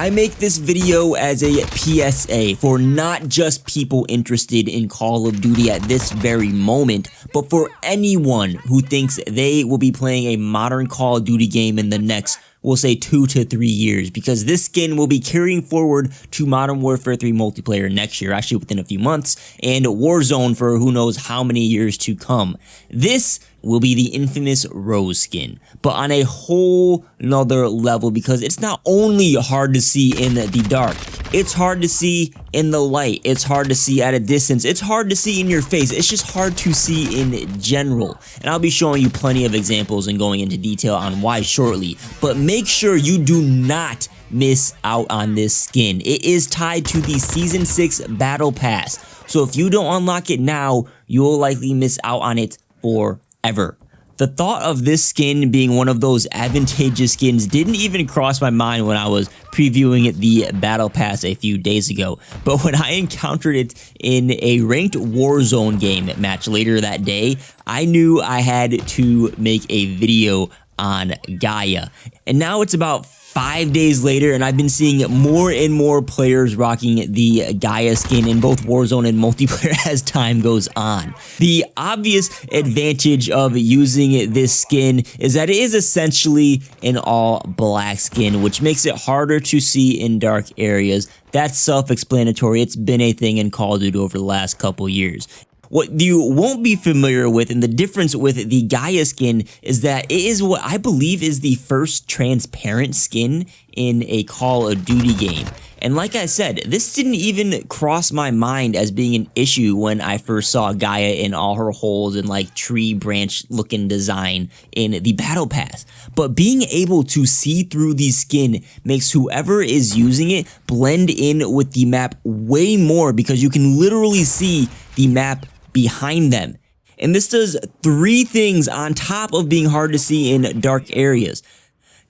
I make this video as a PSA for not just people interested in Call of Duty at this very moment, but for anyone who thinks they will be playing a modern Call of Duty game in the next, we'll say 2 to 3 years, because this skin will be carrying forward to Modern Warfare 3 multiplayer next year, actually within a few months, and Warzone for who knows how many years to come. This will be the infamous Roze skin, but on a whole nother level, because it's not only hard to see in the dark, it's hard to see in the light, it's hard to see at a distance, it's hard to see in your face, it's just hard to see in general. And I'll be showing you plenty of examples and going into detail on why shortly, but make sure you do not miss out on this skin. It is tied to the Season 6 Battle Pass, so if you don't unlock it now, you will likely miss out on it forever. The thought of this skin being one of those advantageous skins didn't even cross my mind when I was previewing the Battle Pass a few days ago, but when I encountered it in a ranked Warzone game match later that day, I knew I had to make a video on Gaia. And now it's about 5 days later, and I've been seeing more and more players rocking the Gaia skin in both Warzone and multiplayer as time goes on. The obvious advantage of using this skin is that it is essentially an all-black skin, which makes it harder to see in dark areas. That's self-explanatory. It's been a thing in Call of Duty over the last couple years. What you won't be familiar with, and the difference with the Gaia skin, is that it is what I believe is the first transparent skin in a Call of Duty game. And like I said, this didn't even cross my mind as being an issue when I first saw Gaia in all her holes and like tree branch looking design in the Battle Pass. But being able to see through the skin makes whoever is using it blend in with the map way more, because you can literally see the map behind them. And this does 3 things on top of being hard to see in dark areas.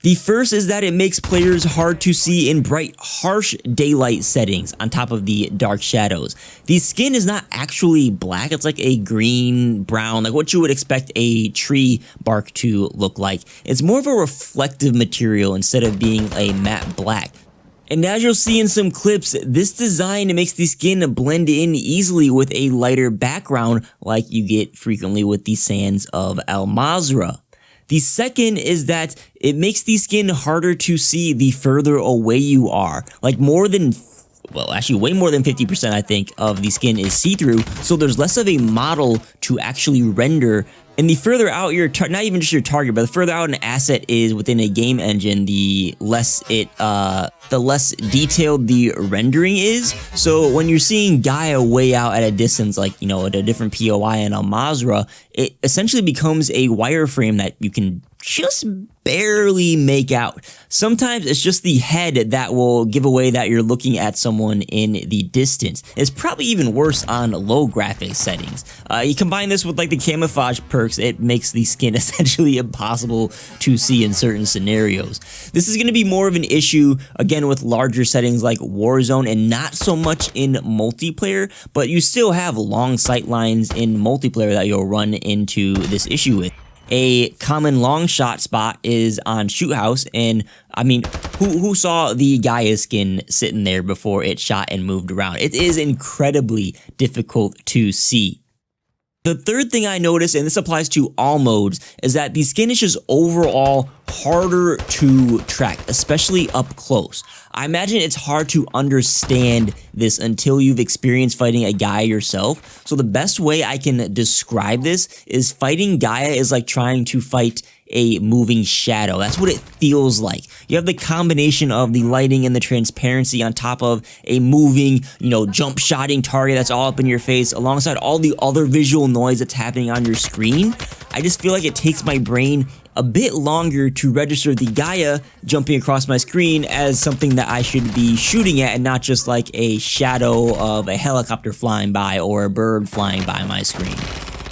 The first is that it makes players hard to see in bright, harsh daylight settings on top of the dark shadows. The skin is not actually black, it's like a green, brown, like what you would expect a tree bark to look like. It's more of a reflective material instead of being a matte black. And as you'll see in some clips, this design makes the skin blend in easily with a lighter background like you get frequently with the sands of Al Mazrah. The second is that it makes the skin harder to see the further away you are. Like way more than 50% I think of the skin is see-through, so there's less of a model to actually render. And the further out your not even just your target, but the further out an asset is within a game engine, the less detailed the rendering is. So when you're seeing Gaia way out at a distance, like, you know, at a different POI in Al Mazrah, it essentially becomes a wireframe that you can just barely make out. Sometimes it's just the head that will give away that you're looking at someone in the distance. It's probably even worse on low graphics settings. You combine this with like the camouflage perks, it makes the skin essentially impossible to see in certain scenarios. This is going to be more of an issue again with larger settings like Warzone and not so much in multiplayer, but you still have long sight lines in multiplayer that you'll run into this issue with. A common long shot spot is on Shoot House, and I mean, who saw the Gaia skin sitting there before it shot and moved around? It is incredibly difficult to see. The third thing I noticed, and this applies to all modes, is that the skin is just overall harder to track, especially up close. I imagine it's hard to understand this until you've experienced fighting a Gaia yourself. So the best way I can describe this is fighting Gaia is like trying to fight a moving shadow. That's what it feels like. You have the combination of the lighting and the transparency on top of a moving, you know, jump shotting target that's all up in your face, alongside all the other visual noise that's happening on your screen. I just feel like it takes my brain a bit longer to register the Gaia jumping across my screen as something that I should be shooting at, and not just like a shadow of a helicopter flying by or a bird flying by my screen.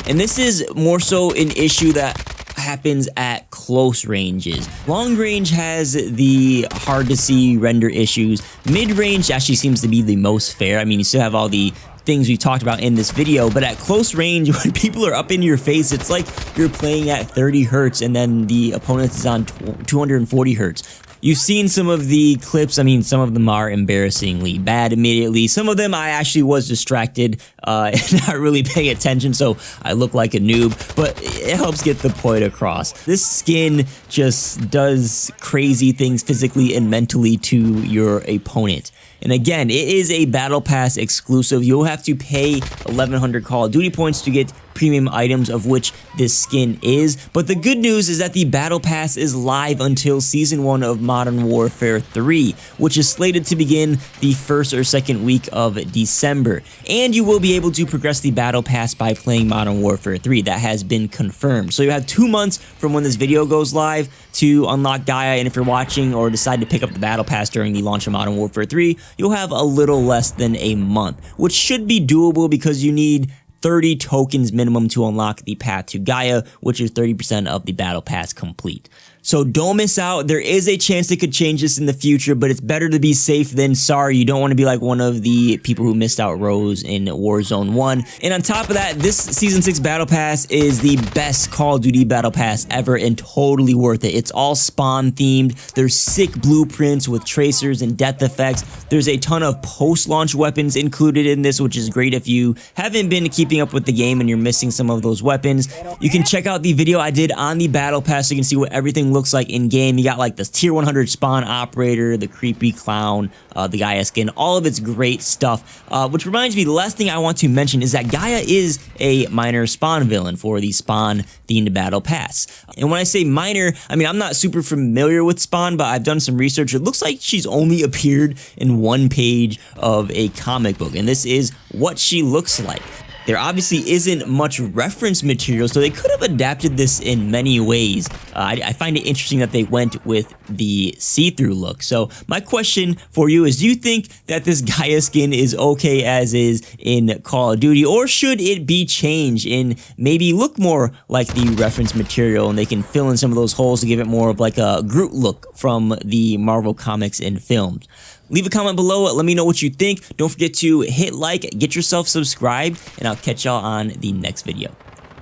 And this is more so an issue that happens at close ranges. Long range has the hard to see render issues. Mid range actually seems to be the most fair. I mean, you still have all the things we talked about in this video, but at close range, when people are up in your face, it's like you're playing at 30 hertz and then the opponent is on 240 hertz. You've seen some of the clips. I mean, some of them are embarrassingly bad immediately. Some of them I actually was distracted and not really paying attention, so I look like a noob, but it helps get the point across. This skin just does crazy things physically and mentally to your opponent. And again, it is a Battle Pass exclusive. You'll have to pay 1,100 Call of Duty points to get premium items, of which this skin is. But the good news is that the Battle Pass is live until Season 1 of Modern Warfare 3, which is slated to begin the first or second week of December. And you will be able to progress the Battle Pass by playing Modern Warfare 3. That has been confirmed. So you have 2 months from when this video goes live to unlock Gaia, and if you're watching or decide to pick up the Battle Pass during the launch of Modern Warfare 3, you'll have a little less than a month, which should be doable because you need 30 tokens minimum to unlock the path to Gaia, which is 30% of the Battle Pass complete. So don't miss out. There is a chance they could change this in the future, but it's better to be safe than sorry. You don't want to be like one of the people who missed out Roze in Warzone 1. And on top of that, this Season 6 Battle Pass is the best Call of Duty Battle Pass ever and totally worth it. It's all spawn themed. There's sick blueprints with tracers and death effects. There's a ton of post-launch weapons included in this, which is great if you haven't been keeping up with the game and you're missing some of those weapons. You can check out the video I did on the Battle Pass so you can see what everything looks like in game. You got like this tier 100 spawn operator, the creepy clown, the Gaia skin, all of it's great stuff. Which reminds me, the last thing I want to mention is that Gaia is a minor spawn villain for the spawn themed Battle Pass. And when I say minor, I mean I'm not super familiar with Spawn, but I've done some research. It looks like she's only appeared in one page of a comic book, and this is what she looks like. There obviously isn't much reference material, so they could have adapted this in many ways. I find it interesting that they went with the see-through look. So my question for you is, do you think that this Gaia skin is okay as is in Call of Duty, or should it be changed and maybe look more like the reference material and they can fill in some of those holes to give it more of like a Groot look from the Marvel comics and films? Leave a comment below, let me know what you think. Don't forget to hit like, get yourself subscribed, and I'll catch y'all on the next video.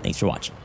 Thanks for watching.